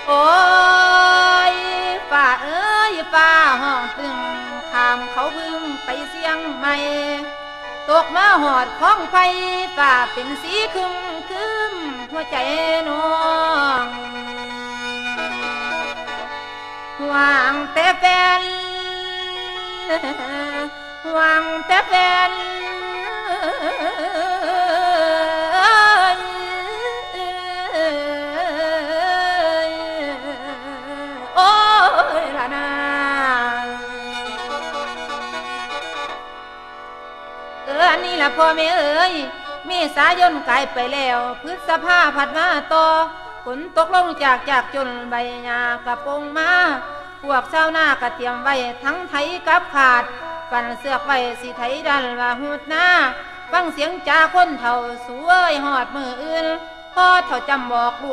โอ้ยฝ่าเอ้ยฝ่าห้องตึงข้ามเขาพึ่งไปเสียงใหม่ตกมาหอดของไฟฝ่าเป็นสีคึมคึมหัวใจน้องหวังแต่แฟนหวังแต่แฟนโอ้ยล่ะนะอันนี้ล่ะพ่อแม่เอ๋ยเมษายนกลายไปแล้วพฤษภาผัดมาต่อฝนตกลงจากจนใบหญ้ากระปงมาพวกชาวนาก็เตรียมไว้ทั้งไถกับขาดปั่นเสือกไว้สิไถดันว่าหูดหน้าฟังเสียงจ่าคนเฒ่าสวยหอดมืออื่นพ่อเฒ่าจำบอกลูก